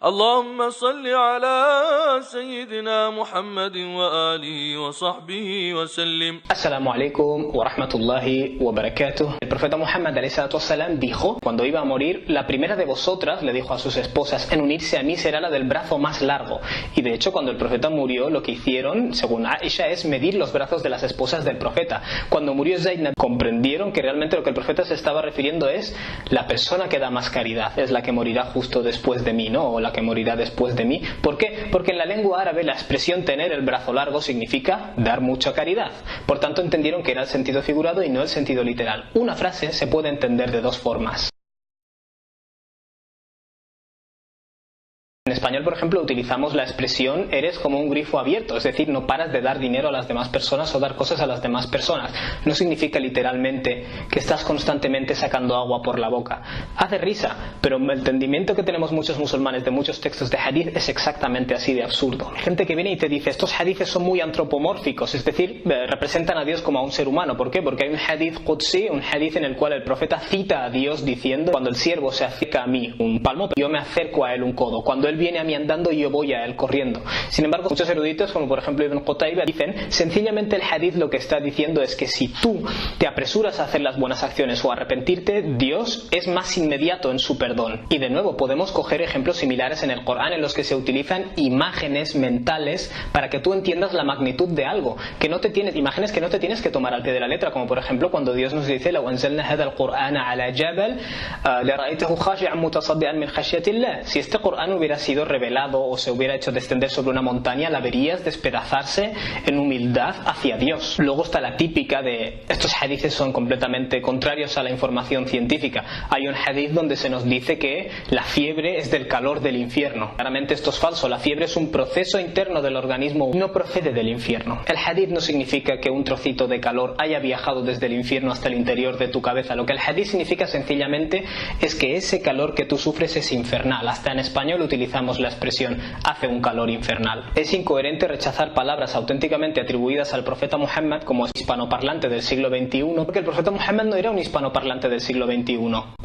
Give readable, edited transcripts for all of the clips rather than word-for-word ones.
اللهم صل على سيدنا محمد وآله وصحبه وسلم. Assalamu alaikum wa rahmatullahi wa barakatuh. El profeta Muhammad ﷺ dijo, cuando iba a morir, la primera de vosotras, le dijo a sus esposas, en unirse a mí será la del brazo más largo. Y de hecho, cuando el profeta murió, lo que hicieron, según Aisha, es medir los brazos de las esposas del profeta. Cuando murió Zainab, comprendieron que realmente lo que el profeta se estaba refiriendo es la persona que da más caridad, es la que morirá justo después de mí, ¿no? O la que morirá después de mí. ¿Por qué? Porque en la lengua árabe la expresión tener el brazo largo significa dar mucha caridad. Por tanto, entendieron que era el sentido figurado y no el sentido literal. Una frase se puede entender de dos formas. En español, por ejemplo, utilizamos la expresión eres como un grifo abierto, es decir, no paras de dar dinero a las demás personas o dar cosas a las demás personas. No significa literalmente que estás constantemente sacando agua por la boca. Hace risa, pero el entendimiento que tenemos muchos musulmanes de muchos textos de hadith es exactamente así de absurdo. Hay gente que viene y te dice, estos hadiths son muy antropomórficos, es decir, representan a Dios como a un ser humano. ¿Por qué? Porque hay un hadith qudsi, un hadith en el cual el profeta cita a Dios diciendo, cuando el siervo se acerca a mí un palmo, yo me acerco a él un codo. Cuando él viene a mí andando y yo voy a él corriendo. Sin embargo, muchos eruditos, como por ejemplo Ibn Qutayba, dicen, sencillamente el hadith lo que está diciendo es que si tú te apresuras a hacer las buenas acciones o a arrepentirte, Dios es más inmediato en su perdón. Y de nuevo, podemos coger ejemplos similares en el Corán en los que se utilizan imágenes mentales para que tú entiendas la magnitud de algo, imágenes que no te tienes que tomar al pie de la letra, como por ejemplo cuando Dios nos dice, لو أنزلنا هذا القرآن على جبل لرأيته خاشعا متصدعا من خشية الله. Si este Corán hubiera sido revelado o se hubiera hecho descender sobre una montaña, la verías despedazarse en humildad hacia Dios. Luego está la típica de estos hadices son completamente contrarios a la información científica. Hay un hadith donde se nos dice que la fiebre es del calor del infierno. Claramente esto es falso. La fiebre es un proceso interno del organismo, no procede del infierno. El hadith no significa que un trocito de calor haya viajado desde el infierno hasta el interior de tu cabeza. Lo que el hadith significa sencillamente es que ese calor que tú sufres es infernal. Hasta en español utilizamos la expresión hace un calor infernal. Es incoherente rechazar palabras auténticamente atribuidas al profeta Muhammad como hispanoparlante del siglo XXI, porque el profeta Muhammad no era un hispanoparlante del siglo XXI,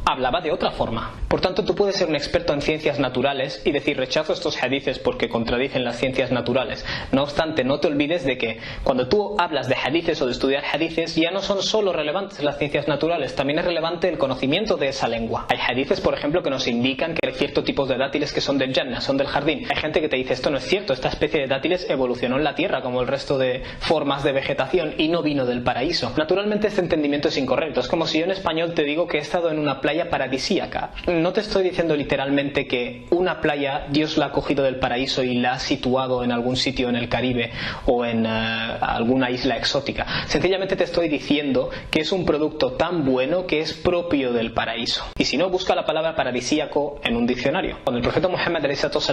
hablaba de otra forma. Por tanto, tú puedes ser un experto en ciencias naturales y decir rechazo estos hadices porque contradicen las ciencias naturales. No obstante, no te olvides de que cuando tú hablas de hadices o de estudiar hadices, ya no son solo relevantes las ciencias naturales, también es relevante el conocimiento de esa lengua. Hay hadices, por ejemplo, que nos indican que hay ciertos tipos de dátiles que son del Jannah, son del jardín. Hay gente que te dice esto no es cierto, esta especie de dátiles evolucionó en la tierra como el resto de formas de vegetación y no vino del paraíso. Naturalmente este entendimiento es incorrecto. Es como si yo en español te digo que he estado en una playa paradisíaca. No te estoy diciendo literalmente que una playa Dios la ha cogido del paraíso y la ha situado en algún sitio en el Caribe o en alguna isla exótica. Sencillamente te estoy diciendo que es un producto tan bueno que es propio del paraíso. Y si no, busca la palabra paradisíaco en un diccionario. Cuando el profeta Muhammad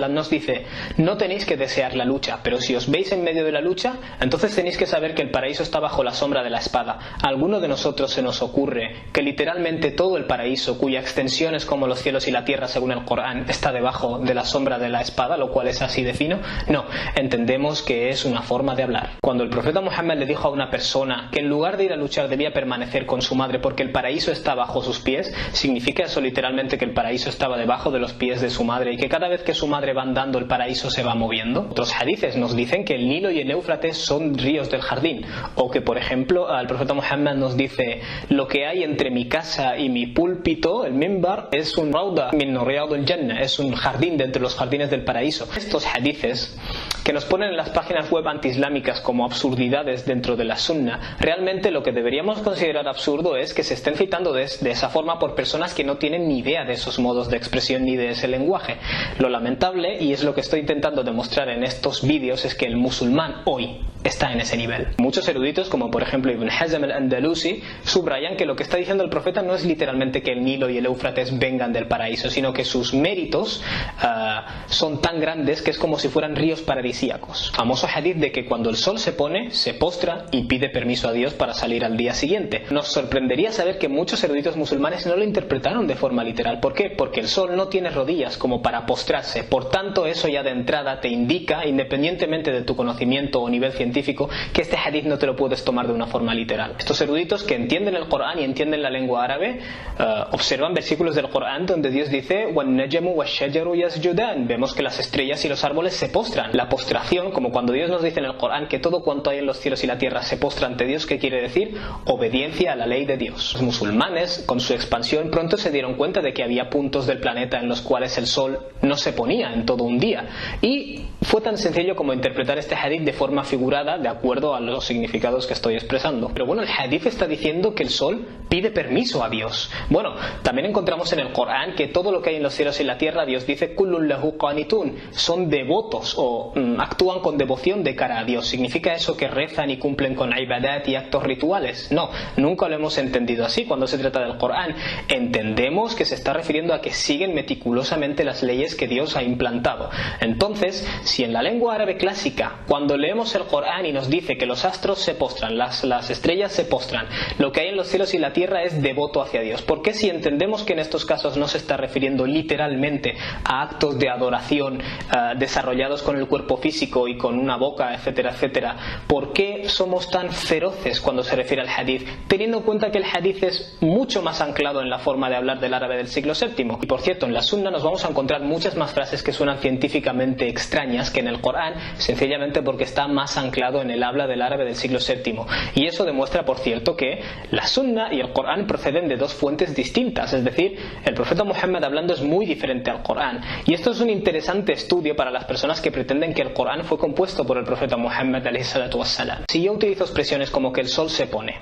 nos dice, no tenéis que desear la lucha, pero si os veis en medio de la lucha, entonces tenéis que saber que el paraíso está bajo la sombra de la espada. A alguno de nosotros se nos ocurre que literalmente todo el paraíso, cuya extensión es como los cielos y la tierra según el Corán, está debajo de la sombra de la espada, lo cual es así de fino. No, entendemos que es una forma de hablar. Cuando el profeta Muhammad le dijo a una persona que en lugar de ir a luchar debía permanecer con su madre porque el paraíso está bajo sus pies, significa eso literalmente que el paraíso estaba debajo de los pies de su madre y que cada vez que su madre va andando el paraíso se va moviendo. Otros hadices nos dicen que el Nilo y el Éufrates son ríos del jardín, o que por ejemplo el profeta Muhammad nos dice lo que hay entre mi casa y mi púlpito, el mimbar, es un rauda min riyad al-jannah, es un jardín de entre los jardines del paraíso. Estos hadices que nos ponen en las páginas web antiislámicas como absurdidades dentro de la sunna, realmente lo que deberíamos considerar absurdo es que se estén citando de esa forma por personas que no tienen ni idea de esos modos de expresión ni de ese lenguaje. Lo lamentable, y es lo que estoy intentando demostrar en estos vídeos, es que el musulmán hoy está en ese nivel. Muchos eruditos, como por ejemplo Ibn Hazm al-Andalusi, subrayan que lo que está diciendo el profeta no es literalmente que el Nilo y el Éufrates vengan del paraíso, sino que sus méritos son tan grandes que es como si fueran ríos paradisíacos. Famoso hadith de que cuando el sol se pone, se postra y pide permiso a Dios para salir al día siguiente. Nos sorprendería saber que muchos eruditos musulmanes no lo interpretaron de forma literal. ¿Por qué? Porque el sol no tiene rodillas como para postrarse. Por tanto, eso ya de entrada te indica, independientemente de tu conocimiento o nivel científico, científico, que este hadith no te lo puedes tomar de una forma literal. Estos eruditos que entienden el Corán y entienden la lengua árabe observan versículos del Corán donde Dios dice وَالنَّجَمُ وَالشَّجَرُ يَسْجُدَانِ. Vemos que las estrellas y los árboles se postran. La postración, como cuando Dios nos dice en el Corán que todo cuanto hay en los cielos y la tierra se postra ante Dios, ¿qué quiere decir? Obediencia a la ley de Dios. Los musulmanes, con su expansión, pronto se dieron cuenta de que había puntos del planeta en los cuales el sol no se ponía en todo un día, y fue tan sencillo como interpretar este hadith de forma figurada de acuerdo a los significados que estoy expresando. Pero bueno, el hadith está diciendo que el sol pide permiso a Dios. Bueno, también encontramos en el Corán que todo lo que hay en los cielos y la tierra, Dios dice kullun lahu qanitun, son devotos o actúan con devoción de cara a Dios. ¿Significa eso que rezan y cumplen con ibadat y actos rituales? No, nunca lo hemos entendido así. Cuando se trata del Corán, entendemos que se está refiriendo a que siguen meticulosamente las leyes que Dios ha implantado. Entonces, si en la lengua árabe clásica, cuando leemos el Corán y nos dice que los astros se postran, las estrellas se postran, lo que hay en los cielos y la tierra es devoto hacia Dios, ¿por qué si entendemos que en estos casos no se está refiriendo literalmente a actos de adoración desarrollados con el cuerpo físico y con una boca, etcétera, etcétera? ¿Por qué somos tan feroces cuando se refiere al hadith, teniendo en cuenta que el hadith es mucho más anclado en la forma de hablar del árabe del siglo VII? Y por cierto, en la sunna nos vamos a encontrar muchas más frases que suenan científicamente extrañas que en el Corán, sencillamente porque está más anclado en el habla del árabe del siglo VII. Y eso demuestra, por cierto, que la sunna y el Corán proceden de dos fuentes distintas, es decir, el profeta Muhammad hablando es muy diferente al Corán. Y esto es un interesante estudio para las personas que pretenden que el Corán fue compuesto por el profeta Muhammad alayhi salatu wassalam. Si yo utilizo expresiones como que el sol se pone,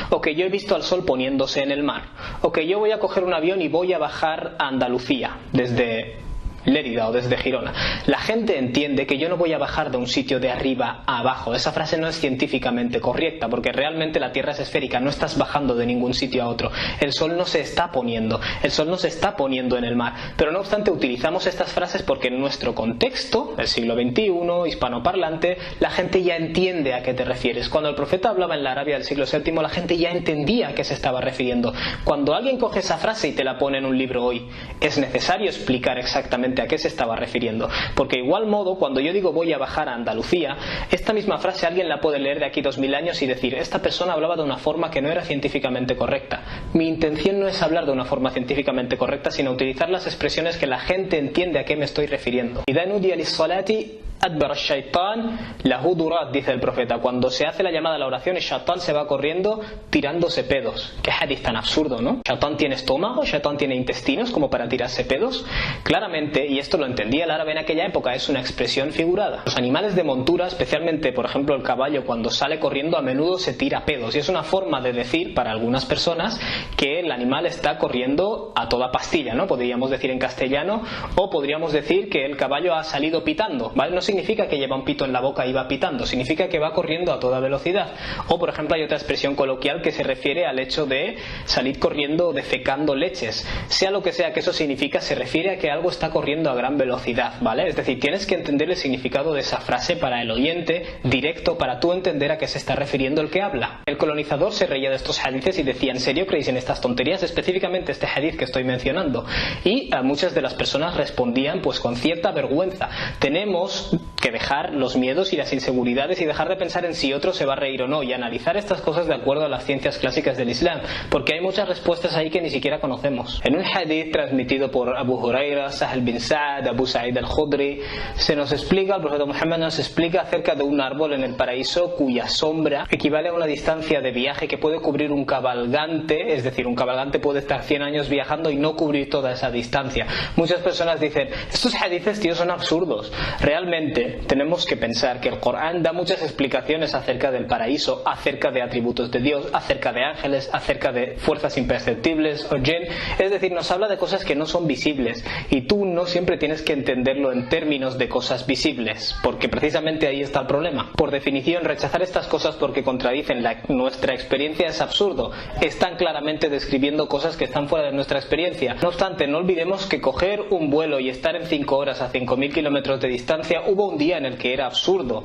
o que yo he visto al sol poniéndose en el mar, o que yo voy a coger un avión y voy a bajar a Andalucía desde Lérida o desde Girona, la gente entiende que yo no voy a bajar de un sitio de arriba a abajo. Esa frase no es científicamente correcta, porque realmente la Tierra es esférica, no estás bajando de ningún sitio a otro. El sol no se está poniendo, el sol no se está poniendo en el mar. Pero no obstante utilizamos estas frases porque en nuestro contexto, el siglo XXI, hispanoparlante, la gente ya entiende a qué te refieres. Cuando el profeta hablaba en la Arabia del siglo VII, la gente ya entendía a qué se estaba refiriendo. Cuando alguien coge esa frase y te la pone en un libro hoy, es necesario explicar exactamente a qué se estaba refiriendo, porque de igual modo cuando yo digo voy a bajar a Andalucía, esta misma frase alguien la puede leer de aquí 2000 años y decir, esta persona hablaba de una forma que no era científicamente correcta. Mi intención no es hablar de una forma científicamente correcta, sino utilizar las expresiones que la gente entiende a qué me estoy refiriendo. Idha nudiya lis-salati adbara ash-shaytan lahu durat, dice el profeta. Cuando se hace la llamada a la oración, el shaitán se va corriendo tirándose pedos. Qué hadith tan absurdo, ¿no? ¿Shaitán tiene estómago? ¿Shaitán tiene intestinos como para tirarse pedos? Claramente, y esto lo entendía el árabe en aquella época, es una expresión figurada. Los animales de montura, especialmente por ejemplo el caballo, cuando sale corriendo a menudo se tira pedos, y es una forma de decir para algunas personas que el animal está corriendo a toda pastilla, ¿no? Podríamos decir en castellano, o podríamos decir que el caballo ha salido pitando, ¿vale? No significa que lleva un pito en la boca y va pitando, significa que va corriendo a toda velocidad. O por ejemplo hay otra expresión coloquial que se refiere al hecho de salir corriendo defecando leches. Sea lo que sea que eso significa, se refiere a que algo está corriendo a gran velocidad, ¿vale? Es decir, tienes que entender el significado de esa frase para el oyente, directo, para tú entender a qué se está refiriendo el que habla. El colonizador se reía de estos hadices y decía, ¿en serio creéis en estas tonterías? Específicamente este hadith que estoy mencionando. Y muchas de las personas respondían pues con cierta vergüenza. Tenemos que dejar los miedos y las inseguridades y dejar de pensar en si otro se va a reír o no, y analizar estas cosas de acuerdo a las ciencias clásicas del Islam, porque hay muchas respuestas ahí que ni siquiera conocemos. En un hadith transmitido por Abu Huraira, Sahal bin Sa'ad, Abu Sa'id al-Khudri, se nos explica, el profeta Muhammad nos explica acerca de un árbol en el paraíso cuya sombra equivale a una distancia de viaje que puede cubrir un cabalgante, es decir, un cabalgante puede estar 100 años viajando y no cubrir toda esa distancia. Muchas personas dicen, estos hadiths, tío, son absurdos. Realmente tenemos que pensar que el Corán da muchas explicaciones acerca del paraíso, acerca de atributos de Dios, acerca de ángeles, acerca de fuerzas imperceptibles o jinn, es decir, nos habla de cosas que no son visibles, y tú no siempre tienes que entenderlo en términos de cosas visibles, porque precisamente ahí está el problema. Por definición, rechazar estas cosas porque contradicen nuestra experiencia es absurdo. Están claramente describiendo cosas que están fuera de nuestra experiencia. No obstante, no olvidemos que coger un vuelo y estar en 5 horas a 5.000 kilómetros de distancia, hubo un día en el que era absurdo,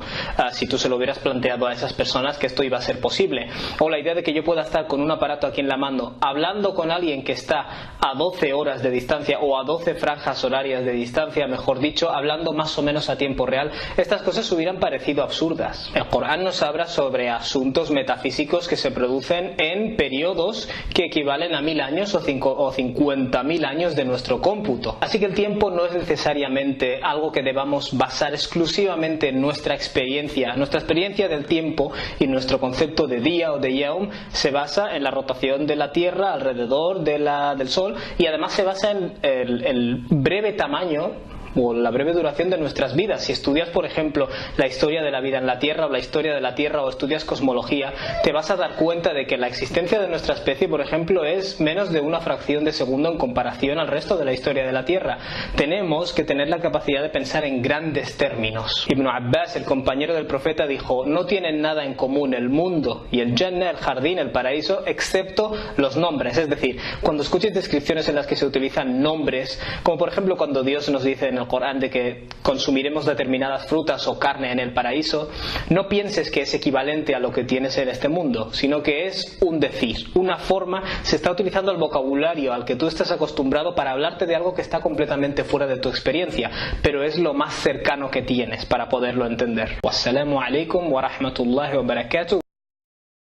si tú se lo hubieras planteado a esas personas que esto iba a ser posible. O la idea de que yo pueda estar con un aparato aquí en la mano hablando con alguien que está a 12 horas de distancia o a 12 franjas horarias de distancia, mejor dicho, hablando más o menos a tiempo real. Estas cosas hubieran parecido absurdas. El Corán nos habla sobre asuntos metafísicos que se producen en periodos que equivalen a 1000 años o 50.000 años de nuestro cómputo. Así que el tiempo no es necesariamente algo que debamos basar exclusivamente en nuestra experiencia. Nuestra experiencia del tiempo y nuestro concepto de día o de yaum se basa en la rotación de la Tierra alrededor del Sol, y además se basa en el breve tamaño o la breve duración de nuestras vidas. Si estudias, por ejemplo, la historia de la vida en la Tierra o la historia de la Tierra, o estudias cosmología, te vas a dar cuenta de que la existencia de nuestra especie, por ejemplo, es menos de una fracción de segundo en comparación al resto de la historia de la Tierra. Tenemos que tener la capacidad de pensar en grandes términos. Ibn Abbas, el compañero del profeta, dijo: no tienen nada en común el mundo y el Jannah, el jardín, el paraíso, excepto los nombres. Es decir, cuando escuches descripciones en las que se utilizan nombres, como por ejemplo cuando Dios nos dice en el Corán de que consumiremos determinadas frutas o carne en el paraíso, no pienses que es equivalente a lo que tienes en este mundo, sino que es un decir, una forma. Se está utilizando el vocabulario al que tú estás acostumbrado para hablarte de algo que está completamente fuera de tu experiencia, pero es lo más cercano que tienes para poderlo entender. Wassalamu alaikum wa rahmatullahi wa barakatuh.